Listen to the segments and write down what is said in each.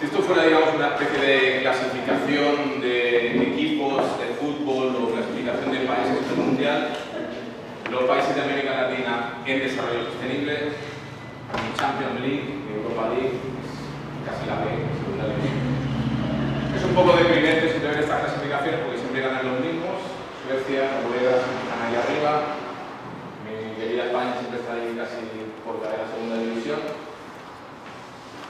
Si esto fuera, digamos, una especie de clasificación de equipos de fútbol o clasificación de países en el mundial, los países de América Latina en desarrollo sostenible, ni Champions League, ni Europa League, casi la B, segunda división. Es un poco deprimente si ver estas clasificaciones porque siempre ganan los mismos. Suecia, Noruega están ahí arriba. Mi querida España siempre está ahí casi por caer a segunda división.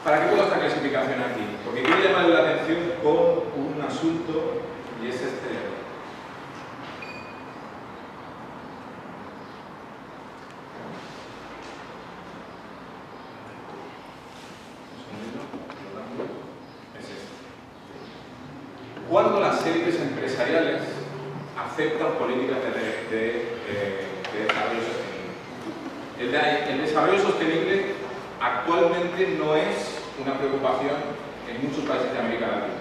¿Para qué toda esta clasificación aquí? Porque quiero llamar la atención con un asunto y es este. Cuando las élites empresariales aceptan políticas de desarrollo sostenible. El desarrollo sostenible actualmente no es una preocupación en muchos países de América Latina.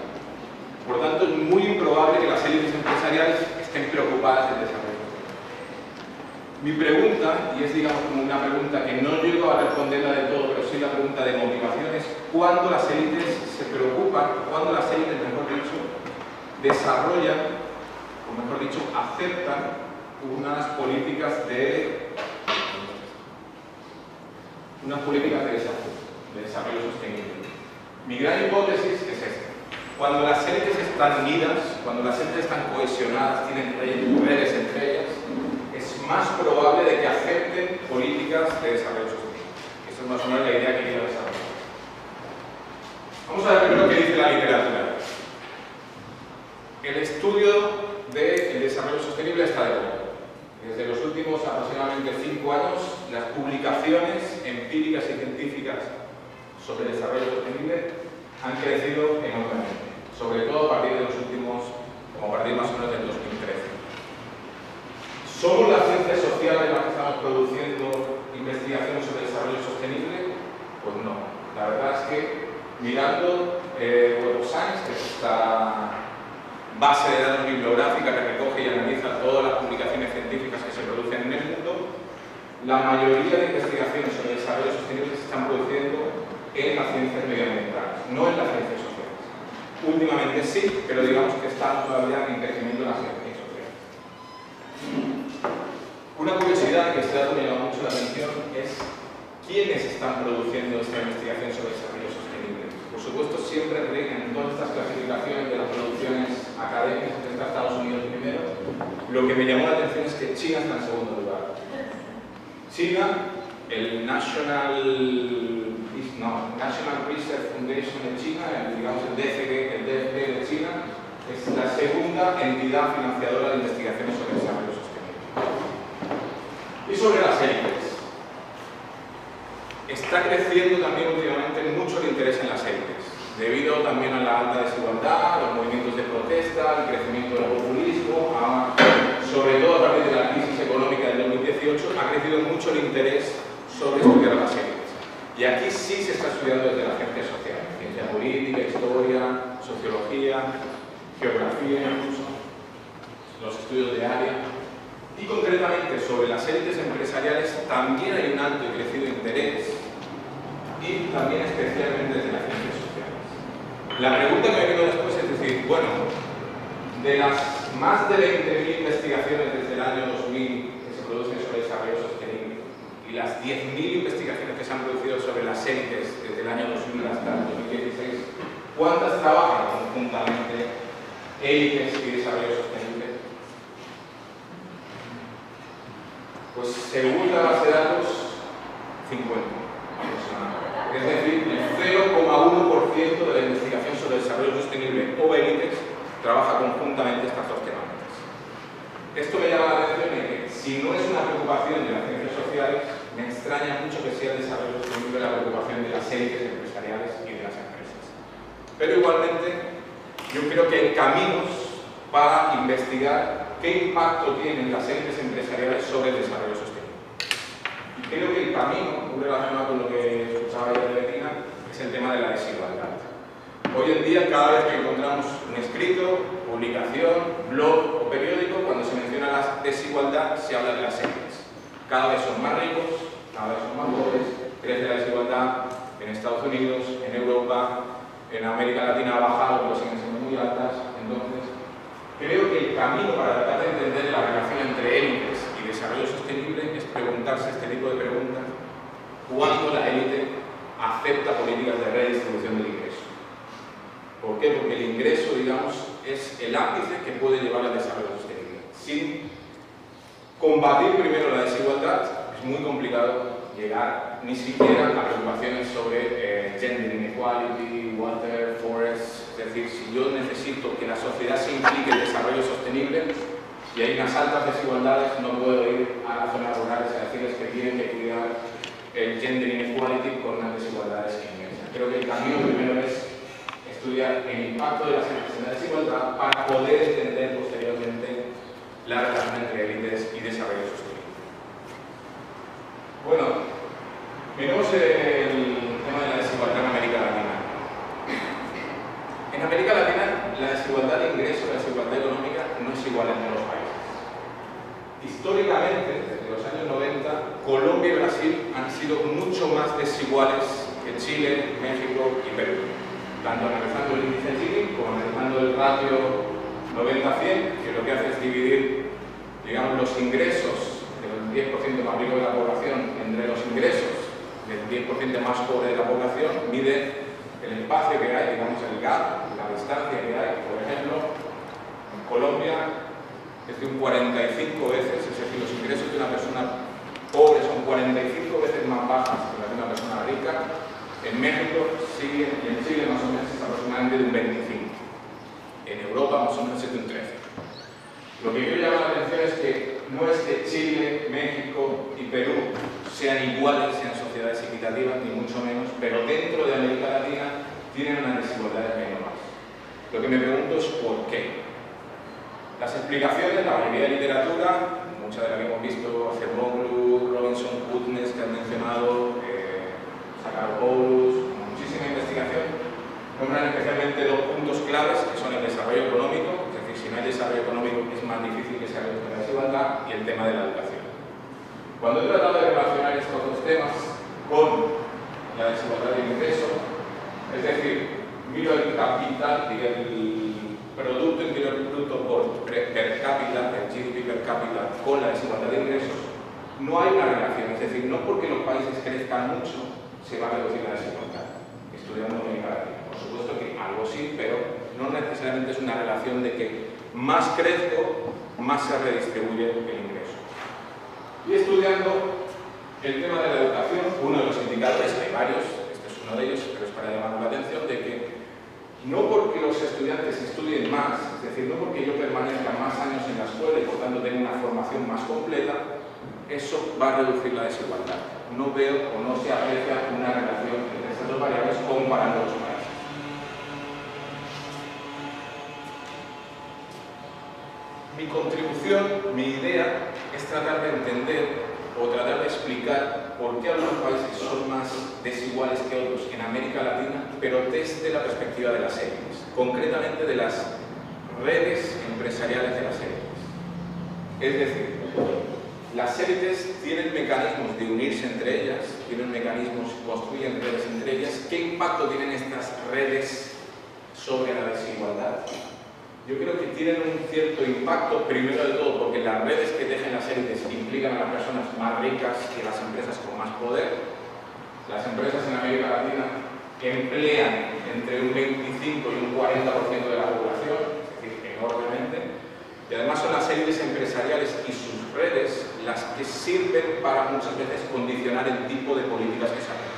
Por lo tanto, es muy improbable que las élites empresariales estén preocupadas del desarrollo sostenible. Mi pregunta, y es digamos como una pregunta que no llego a responderla de todo, pero sí la pregunta de motivación, es ¿cuándo las élites se preocupan, cuándo las élites, mejor dicho, desarrollan, o mejor dicho, aceptan unas políticas de desarrollo sostenible? Mi gran hipótesis es esta. Cuando las élites están unidas, cuando las élites están cohesionadas, tienen redes entre ellas, es más probable de que acepten políticas de desarrollo sostenible. Esa es más o menos la idea que quiero desarrollar. Vamos a ver primero qué dice la literatura. El estudio del desarrollo sostenible está de moda. Desde los últimos aproximadamente 5 años, las publicaciones empíricas y científicas sobre el desarrollo sostenible han crecido enormemente, sobre todo a partir de los últimos, como a partir más o menos del 2013. ¿Somos las ciencias sociales las que estamos produciendo investigaciones sobre el desarrollo sostenible? Pues no. La verdad es que mirando Web of Science, que es esta base de datos bibliográfica que recoge y analiza todas las publicaciones científicas que se producen en el mundo, la mayoría de investigaciones sobre el desarrollo sostenible se están produciendo en las ciencias medioambientales, no en las ciencias sociales. Últimamente sí, pero digamos que estamos todavía en crecimiento en las ciencias sociales. Una curiosidad que este dato me llama mucho la atención es quiénes están produciendo esta investigación sobre el desarrollo sostenible. Por supuesto, siempre en todas estas clasificaciones de las producciones académicas, que está Estados Unidos primero, lo que me llamó la atención es que China está en segundo lugar. China, el National Research Foundation de China, digamos el DFG de China, es la segunda entidad financiadora de investigaciones sobre el desarrollo sostenible. Y sobre las élites. Está creciendo también últimamente mucho el interés en las élites, debido también a la alta desigualdad, a los movimientos de protesta, al crecimiento del populismo, sobre todo a partir de la crisis económica del 2018, ha crecido mucho el interés sobre estudiar las élites. Y aquí sí se está estudiando desde la ciencia social, ciencia política, historia, sociología, geografía incluso, los estudios de área. Y concretamente sobre las élites empresariales también hay un alto y crecido interés, y también especialmente desde las ciencias sociales. La pregunta que me vino después es decir, bueno, de las más de 20.000 investigaciones desde el año 2000 que se producen sobre desarrollo sostenible y las 10.000 investigaciones que se han producido sobre las élites desde el año 2000 hasta el 2016, ¿cuántas trabajan conjuntamente élites y desarrollo sostenible? Pues según la base de datos, 50. Es decir, el 0,1% de la investigación sobre desarrollo sostenible o élites trabaja conjuntamente estas dos temáticas. Esto me llama la atención de que, si no es una preocupación de las ciencias sociales, me extraña mucho que sea el desarrollo sostenible la preocupación de las élites empresariales y de las empresas. Pero igualmente, yo creo que hay caminos para investigar qué impacto tienen las élites empresariales sobre el desarrollo sostenible. Creo que el camino, muy relacionado con lo que escuchaba ayer de Bettina, es el tema de la desigualdad. Hoy en día, cada vez que encontramos un escrito, publicación, blog o periódico, cuando se menciona la desigualdad, se habla de las élites. Cada vez son más ricos, cada vez son más pobres, crece la desigualdad en Estados Unidos, en Europa, en América Latina ha bajado, pero siguen siendo muy altas. Entonces, creo que el camino para tratar de entender la relación entre élites y desarrollo sostenible es preguntarse este tipo de preguntas: ¿cuándo la élite acepta políticas de redistribución del ingreso? ¿Por qué? Porque el ingreso, digamos, es el ápice que puede llevar al desarrollo sostenible. Sin combatir primero la desigualdad, es muy complicado llegar ni siquiera a preocupaciones sobre gender inequality, water, forest. Es decir, si yo necesito que la sociedad se implique en el desarrollo sostenible y hay unas altas desigualdades, no puedo ir a las zonas rurales a decirles que tienen que cuidar el gender inequality con unas desigualdades inmensas. Creo que el camino primero es estudiar el impacto de la desigualdad para poder entender posteriormente la relación entre élites y desarrollo sostenible. Bueno, miremos el tema de la desigualdad en América Latina. En América Latina, la desigualdad de ingreso, la desigualdad económica no es igual en todos los países. Históricamente, desde los años 90, Colombia y Brasil han sido mucho más desiguales que Chile, México y Perú. Tanto analizando el índice Gini como analizando el ratio 90-100, que lo que hace es dividir, digamos, los ingresos del 10% más rico de la población entre los ingresos del 10% más pobre de la población, mide el espacio que hay, digamos, el gap, la distancia que hay. Por ejemplo, en Colombia es de un 45 veces, es decir, los ingresos de una persona pobre son 45 veces más bajas que las de una persona rica. En México sigue, y en Chile más o menos es aproximadamente de un 25. En Europa más o menos es de un 13. Lo que quiero llamar la atención es que no es que Chile, México y Perú sean iguales, sean sociedades equitativas, ni mucho menos, pero dentro de América Latina tienen unas desigualdades menores. Lo que me pregunto es ¿por qué? Las explicaciones, la mayoría de literatura, mucha de la que hemos visto, Acemoglu, Robinson, Putness, que han mencionado, Sakharopoulos, muchísima investigación, nombran especialmente dos puntos claves que son el desarrollo económico, es decir, si no hay desarrollo económico es más difícil que se reduzca la desigualdad, y el tema de la educación. Cuando he tratado de relacionar estos dos temas con la desigualdad de ingreso, es decir, miro el capital y el Producto Interior Bruto per cápita, el GDP per cápita, con la desigualdad de ingresos, no hay una relación. Es decir, no porque los países crezcan mucho se va a reducir la desigualdad, estudiando América Latina. Por supuesto que algo sí, pero no necesariamente es una relación de que más crezco, más se redistribuye el ingreso. Y estudiando el tema de la educación, uno de los indicadores, hay varios, este es uno de ellos, pero es para llamar la atención de que no porque los estudiantes estudien más, es decir, no porque yo permanezca más años en la escuela y por tanto tenga una formación más completa, eso va a reducir la desigualdad. No veo o no se aprecia una relación entre estas dos variables comparando los países. Mi contribución, mi idea, es tratar de entender o tratar de explicar por qué algunos países son más desiguales que otros en América Latina, pero desde la perspectiva de las élites, concretamente de las redes empresariales de las élites. Es decir, las élites tienen mecanismos de unirse entre ellas, tienen mecanismos, construyen redes entre ellas. ¿Qué impacto tienen estas redes sobre la desigualdad? Yo creo que tienen un cierto impacto, primero de todo, porque las redes que tejen las élites implican a las personas más ricas y a las empresas con más poder. Las empresas en América Latina emplean entre un 25 y un 40% de la población, es decir, enormemente. Y además son las élites empresariales y sus redes las que sirven para muchas veces condicionar el tipo de políticas que se hacen.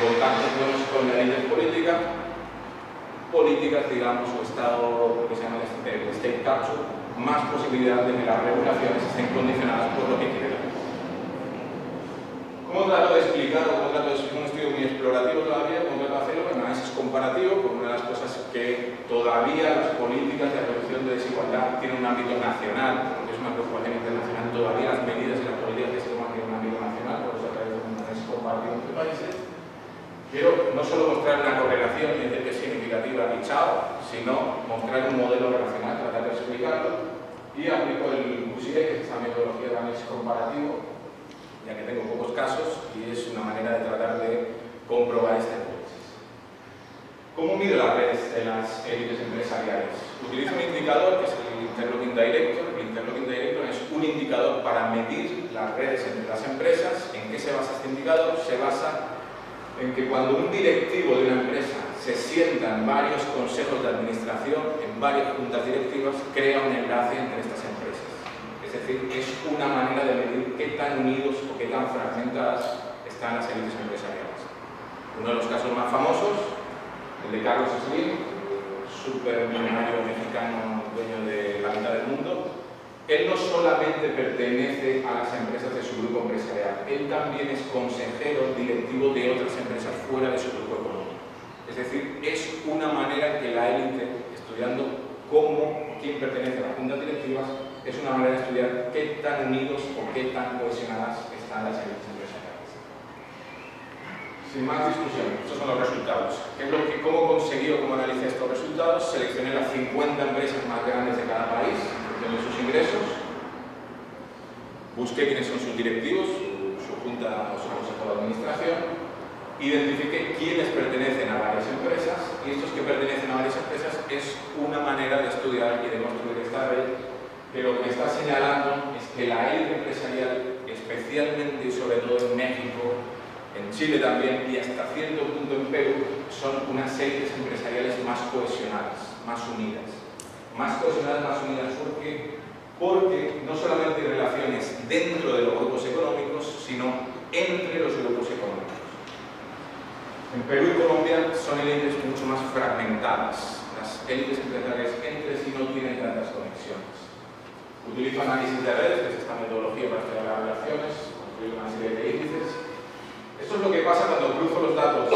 Contactos buenos con la élite política, políticas, digamos, o Estado, que se llama el State Capture, más posibilidad de que las regulaciones estén condicionadas por lo que quiere la gente. ¿Cómo trato de explicar, o cómo trato de hacer un estudio muy explorativo todavía, cómo trato de hacerlo? Un análisis comparativo, porque una de las cosas que todavía las políticas de reducción de desigualdad tienen un ámbito nacional, porque es una preocupación internacional, todavía las medidas y las políticas que se toman tienen un ámbito nacional, por eso a través de un análisis comparativo entre países. Quiero no solo mostrar una correlación y decir que es significativa y chao, sino mostrar un modelo relacional, tratar de explicarlo, y aplico el QCA, que es esa metodología de análisis comparativo, ya que tengo pocos casos, y es una manera de tratar de comprobar esta hipótesis. ¿Cómo mido las redes de las élites empresariales? Utilizo un indicador que es el Interlocking Director. El Interlocking Director es un indicador para medir las redes entre las empresas. ¿En qué se basa este indicador? Se basa en que cuando un directivo de una empresa se sienta en varios consejos de administración, en varias juntas directivas, crea un enlace entre estas empresas. Es decir, es una manera de medir qué tan unidos o qué tan fragmentadas están las élites empresariales. Uno de los casos más famosos, el de Carlos Slim, supermillonario mexicano, dueño de la mitad del mundo. Él no solamente pertenece a las empresas de su grupo empresarial, él también es consejero directivo de otras empresas fuera de su grupo económico. Es decir, es una manera que la élite, estudiando quién pertenece a las juntas directivas, es una manera de estudiar qué tan unidos o qué tan cohesionadas están las élites empresariales. Sin más discusión, estos son los resultados. ¿Cómo conseguí o cómo analicé estos resultados? Seleccioné las 50 empresas más grandes de cada país, en función de sus ingresos. Busqué quiénes son sus directivos, su junta o su consejo de administración. Identifiqué quiénes pertenecen a varias empresas, y estos que pertenecen a varias empresas es una manera de estudiar y de construir esta red, que lo que me está señalando es que la élite empresarial, especialmente y sobre todo en México, en Chile también y hasta cierto punto en Perú, son unas élites empresariales más cohesionadas, más unidas. Más cohesionadas, más unidas porque no solamente hay relaciones dentro de los grupos económicos, sino entre los grupos económicos. En Perú y Colombia son élites mucho más fragmentadas. Las élites empresariales entre sí no tienen tantas conexiones. Utilizo análisis de redes, que es esta metodología para estudiar las relaciones, construir una serie de índices. Esto es lo que pasa cuando cruzo los datos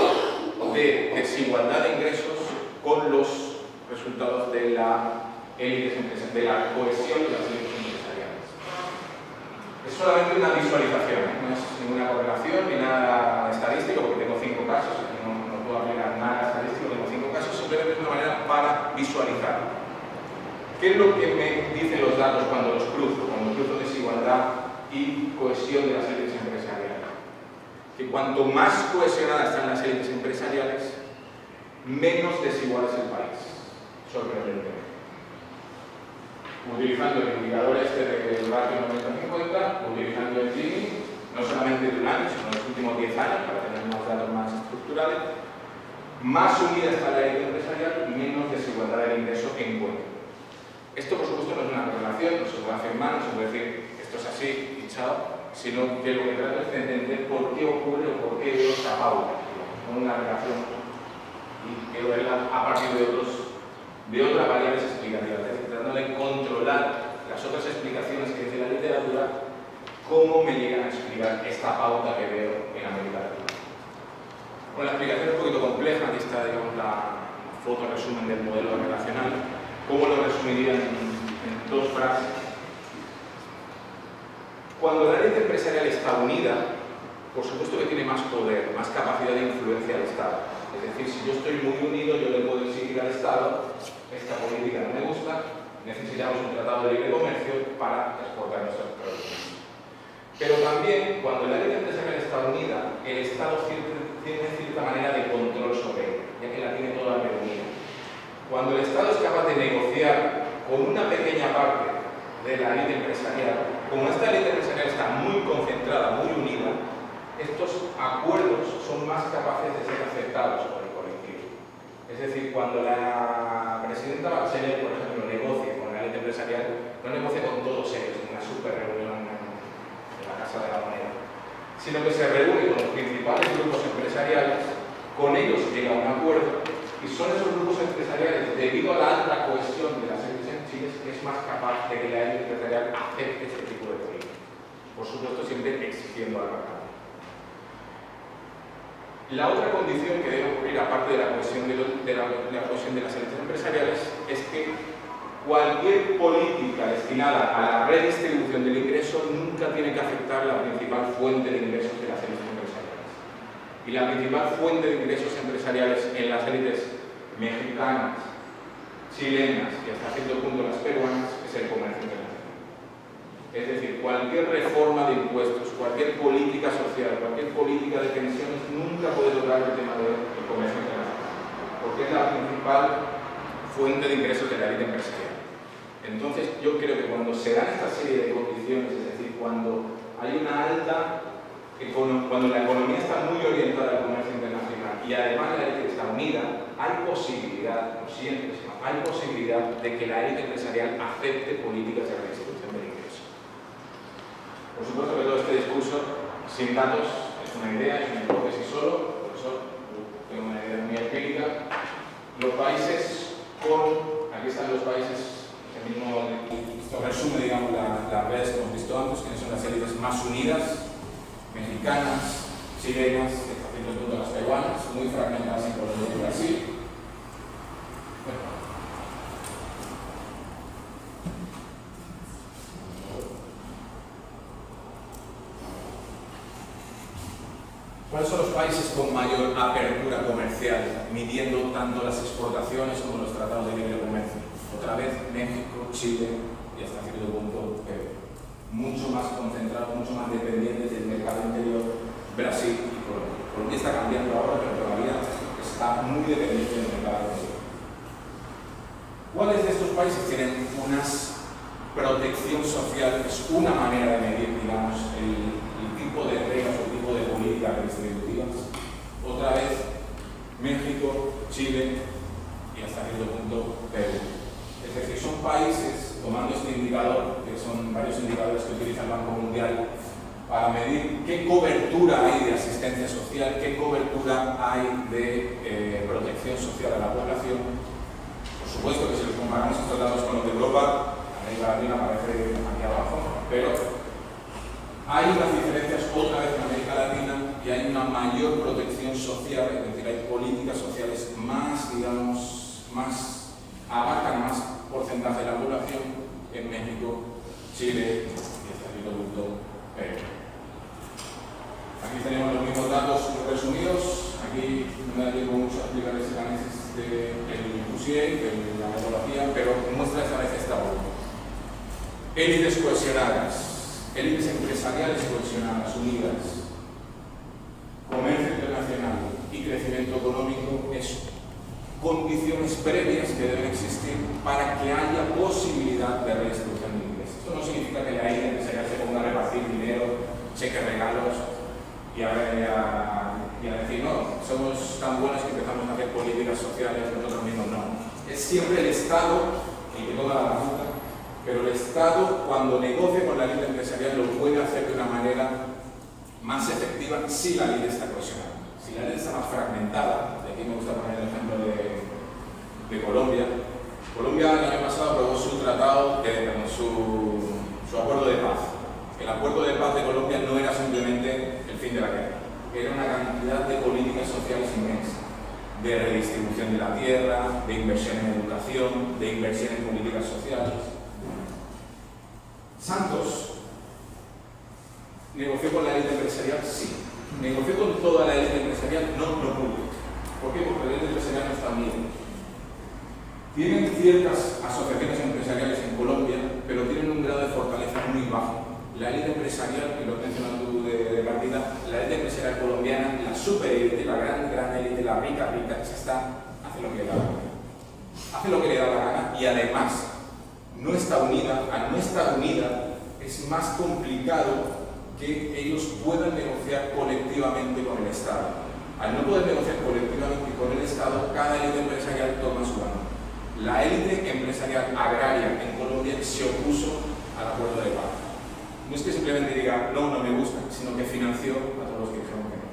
de desigualdad de ingresos con los resultados de la cohesión de las élites empresariales. Es solamente una visualización, no es ninguna correlación ni nada estadístico, porque tengo 5 casos, aquí no puedo aplicar nada estadístico, tengo 5 casos, simplemente es una manera para visualizar. ¿Qué es lo que me dicen los datos cuando los cruzo? Cuando cruzo desigualdad y cohesión de las élites empresariales. Que cuanto más cohesionadas están las élites empresariales, menos desigual es el país, sorprendentemente. Utilizando el indicador este del ratio 90-50, utilizando el Gini, no solamente de un año, sino de los últimos 10 años, para tener unos datos más estructurales, más unida está la élite empresarial, menos desigualdad del ingreso encuentra. Esto, por supuesto, no es una correlación, no se puede afirmar, no se puede decir esto es así y chao, sino que lo que trato es de entender por qué ocurre o por qué veo esta pauta, con una relación, y quiero verla a partir de otras variables explicativas, es decir, tratando de controlar las otras explicaciones que dice la literatura, cómo me llegan a explicar esta pauta que veo en América Latina. Bueno, la explicación es un poquito compleja, aquí está, digamos, la foto resumen del modelo relacional. ¿Cómo lo resumiría en 2 frases? Cuando la élite empresarial está unida, por supuesto que tiene más poder, más capacidad de influencia al Estado. Es decir, si yo estoy muy unido, yo le puedo exigir al Estado, esta política no me gusta, necesitamos un tratado de libre comercio para exportar nuestros productos. Pero también, cuando la élite empresarial está unida, el Estado tiene cierta manera de control sobre ella, ya que la tiene toda reunida. Cuando el Estado es capaz de negociar con una pequeña parte de la élite empresarial, como esta élite empresarial está muy concentrada, muy unida, estos acuerdos son más capaces de ser aceptados por el colectivo. Es decir, cuando la presidenta Bachelet, por ejemplo, negocia con la élite empresarial, no negocia con todos ellos en una super reunión en la Casa de la Moneda, sino que se reúne con los principales grupos empresariales, con ellos llega a un acuerdo, y son esos grupos empresariales, debido a la alta cohesión de las élites en Chile, que es más capaz de que la élite empresarial acepte este tipo de política. Por supuesto, siempre exigiendo al mercado. La otra condición que debe ocurrir, aparte de la cohesión de las élites empresariales, es que cualquier política destinada a la redistribución del ingreso nunca tiene que afectar la principal fuente de ingresos de las élites empresariales. Y la principal fuente de ingresos empresariales en las élites mexicanas, chilenas y hasta cierto punto las peruanas es el comercio internacional. Es decir, cualquier reforma de impuestos, cualquier política social, cualquier política de pensiones nunca puede tocar el tema del comercio internacional. Porque porque es la principal fuente de ingresos de la élite empresarial. Entonces, yo creo que cuando se dan esta serie de condiciones, es decir, cuando hay una alta, cuando la economía está muy orientada al comercio internacional y además la élite está unida, hay posibilidad, no siempre, sino hay posibilidad de que la élite empresarial acepte políticas de redistribución del ingreso. Por supuesto que todo este discurso, sin datos, es una idea, es una hipótesis solo, por eso tengo una idea muy empírica. Los países aquí están los países, esto resume, digamos, las redes que hemos visto antes, que son las élites más unidas, mexicanas, chilenas, hasta cierto punto las peruanas, muy fragmentadas en Colombia y Brasil. ¿Cuáles son los países con mayor apertura comercial, midiendo tanto las exportaciones como los tratados de libre comercio? Otra vez, México, Chile y hasta cierto punto Perú. Mucho más concentrados, mucho más dependientes del mercado interior, Brasil y Colombia. Colombia está cambiando ahora, pero todavía está muy dependiente del mercado interior. ¿Cuáles de estos países tienen una protección social? Es una manera de medir, digamos, el tipo de reglas o el tipo de políticas redistributivas. Otra vez, México, Chile y hasta cierto punto Perú. Es decir, son países, tomando este indicador, que son varios indicadores que utiliza el Banco Mundial, para medir qué cobertura hay de asistencia social, qué cobertura hay de protección social a la población. Por supuesto que si los comparamos estos datos con los de Europa, América Latina aparece aquí abajo, pero hay unas diferencias otra vez en América Latina y hay una mayor protección social, es decir, hay políticas sociales más, digamos, abarcan más porcentaje de la población en México, Chile y hasta cierto punto Perú. Aquí tenemos los mismos datos resumidos. Aquí no me da tiempo mucho a explicar ese análisis del IPUSIE, de la metodología, pero muestra esta vez esta obra. Élites cohesionadas, élites empresariales cohesionadas, unidas, comercio internacional y crecimiento económico es condiciones previas que deben existir para que haya posibilidad de redistribución de ingresos. Esto no significa que la élite empresarial se ponga a repartir dinero, cheques, regalos y a decir, no, somos tan buenos que empezamos a hacer políticas sociales nosotros mismos. No, es siempre el Estado el que toma la batuta, pero el Estado, cuando negocia con la élite empresarial, lo puede hacer de una manera más efectiva si la élite está cohesionada. Si la élite está más fragmentada, de aquí me gusta poner el ejemplo de Colombia. Colombia el año pasado aprobó su tratado, su acuerdo de paz. El acuerdo de paz de Colombia no era simplemente el fin de la guerra, era una cantidad de políticas sociales inmensas, de redistribución de la tierra, de inversión en educación, de inversión en políticas sociales. Santos negoció con la élite empresarial, sí. Negoció con toda la élite empresarial, no pudo. ¿Por qué? Porque la élite empresarial no está unida. Tienen ciertas asociaciones empresariales en Colombia, pero tienen un grado de fortaleza muy bajo. La élite empresarial, y lo has mencionado tú de partida, la élite empresarial colombiana, la superélite, la gran élite, la rica, hace lo que le da la gana. Hace lo que le da la gana y además no está unida. Al no estar unida es más complicado que ellos puedan negociar colectivamente con el Estado. Al no poder negociar colectivamente con el Estado, cada élite empresarial toma su mano. La élite empresarial agraria en Colombia se opuso al acuerdo de paz. No es que simplemente diga, no me gusta, sino que financió a todos los que dijeron que no.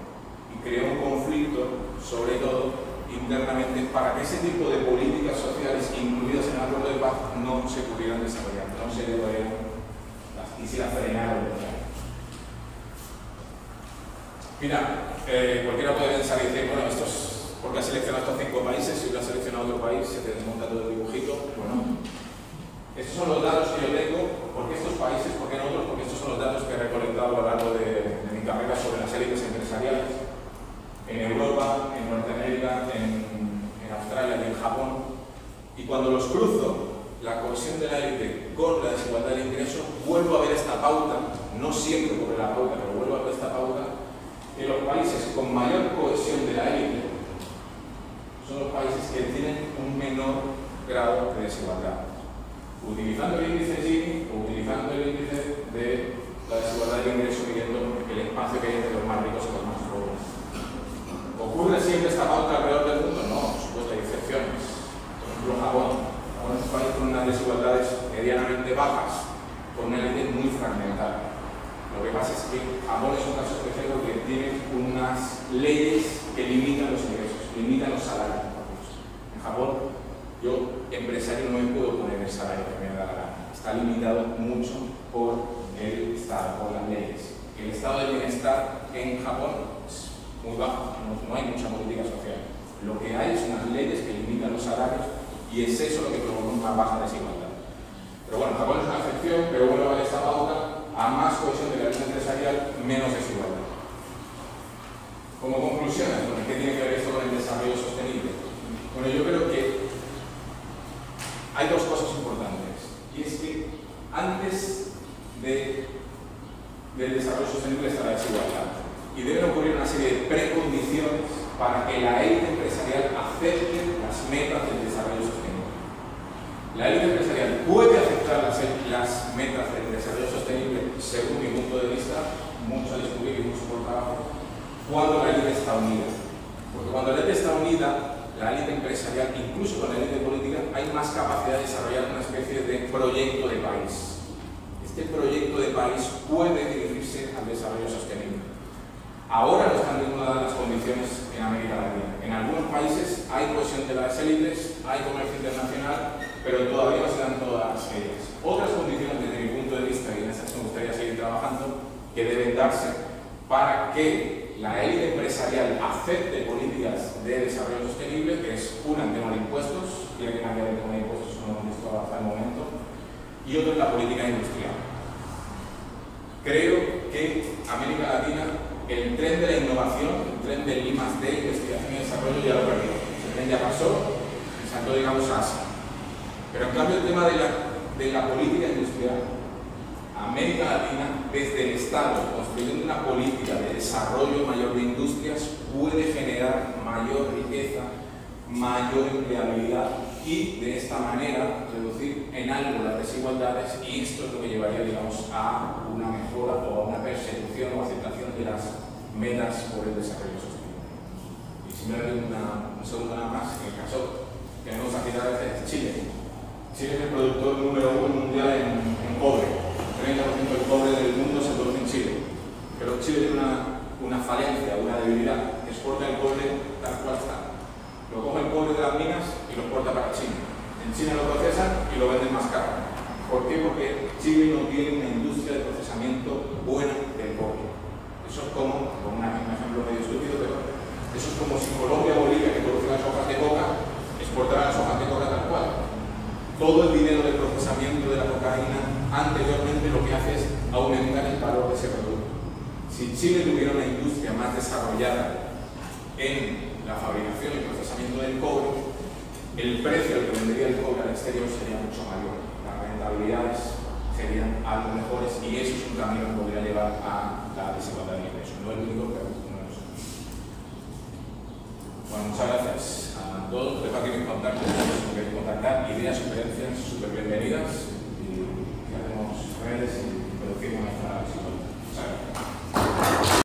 Y creó un conflicto, sobre todo internamente, para que ese tipo de políticas sociales incluidas en el acuerdo de paz no se pudieran desarrollar, no se quisiera frenar o bloquear. Mira, cualquiera puede pensar y decir, bueno, porque has seleccionado estos 5 países, si hubieras seleccionado otro país, se te desmonta todo el dibujito. Bueno, estos son los datos que yo tengo. ¿Por qué estos países? ¿Por qué no otros? Porque estos son los datos que he recolectado a lo largo de mi carrera sobre las élites empresariales en Europa, en Norteamérica, en Australia y en Japón. Y cuando los cruzo, la cohesión de la élite con la desigualdad de ingresos, vuelvo a ver esta pauta, no siempre por la pauta, pero vuelvo a ver esta pauta, que los países con mayor cohesión de la élite son los países que grado de desigualdad. Utilizando el índice Gini o utilizando el índice de la desigualdad de ingreso, midiendo el espacio que hay entre los más ricos y los más pobres. ¿Ocurre siempre esta pauta alrededor del mundo? No, por supuesto hay excepciones. Por ejemplo, Japón. Japón es un país con unas desigualdades medianamente bajas, con una élite muy fragmentada. Lo que pasa es que Japón es un caso especial porque tiene unas leyes que limitan los ingresos, limitan los salarios. En Japón, yo, empresario, no me puedo poner el salario que me da la gana. Está limitado mucho por el Estado, por las leyes. El estado de bienestar en Japón es muy bajo, no hay mucha política social. Lo que hay es unas leyes que limitan los salarios y es eso lo que provoca una baja desigualdad. Pero bueno, Japón es una excepción, pero bueno, vale esta pauta: a más cohesión de la vida empresarial, menos desigualdad. Como conclusiones, ¿qué tiene que ver esto con el desarrollo sostenible? Bueno, yo creo que hay dos cosas importantes, y es que antes del desarrollo sostenible está la desigualdad, y deben ocurrir una serie de precondiciones para que la élite empresarial acepte las metas del desarrollo sostenible. La élite empresarial puede aceptar las metas del desarrollo sostenible, según mi punto de vista, mucho a descubrir y mucho por trabajo, cuando la élite está unida. Porque cuando la élite está unida, la élite empresarial, incluso con la élite política, hay más capacidad de desarrollar una especie de proyecto de país. Este proyecto de país puede dirigirse al desarrollo sostenible. Ahora no están ninguna de las condiciones en América Latina. En algunos países hay cohesión de las élites, hay comercio internacional, pero todavía no se dan todas ellas. Otras condiciones, desde mi punto de vista, y en esas me gustaría seguir trabajando, que deben darse para que la élite empresarial acepte políticas de desarrollo sostenible, que es una, el tema de impuestos, y hay que cambiar el tema de impuestos, no lo hemos visto hasta el momento, y otro es la política industrial. Creo que América Latina, el tren de la innovación, el tren del I+D, investigación y desarrollo, ya lo perdió. Ese tren ya pasó y saltó, digamos, a Asia. Pero en cambio el tema de la política industrial, América Latina, desde el Estado, construyendo una política de desarrollo mayor de industrias, puede generar mayor riqueza, mayor empleabilidad y de esta manera reducir en algo las desigualdades, y esto es lo que llevaría, digamos, a una mejora o a una persecución o aceptación de las metas por el desarrollo sostenible. Y simplemente un segundo nada más, en el caso que tenemos a citar es Chile. Chile es el productor número 1 mundial en cobre. El 30% del cobre del mundo se produce en Chile. Pero Chile tiene una falencia, una debilidad. Exporta el cobre tal cual está. Lo coge el cobre de las minas y lo exporta para China. En China lo procesan y lo venden más caro. ¿Por qué? Porque Chile no tiene una industria de procesamiento buena del cobre. Eso es como, con un ejemplo medio estúpido, pero eso es como si Colombia o Bolivia, que producen las hojas de coca, exportaran las hojas de coca tal cual. Todo el dinero del procesamiento de la cocaína anteriormente lo que hace es aumentar el valor de ese producto. Si Chile tuviera una industria más desarrollada en la fabricación y procesamiento del cobre, el precio al que vendería el cobre al exterior sería mucho mayor. Las rentabilidades serían algo mejores y eso es un camino que podría llevar a la desigualdad de ingresos. No es el único, pero uno de los únicos. Bueno, muchas gracias a todos. Dejo aquí mis contactos. Si queréis contactar, ideas, sugerencias, súper bienvenidas.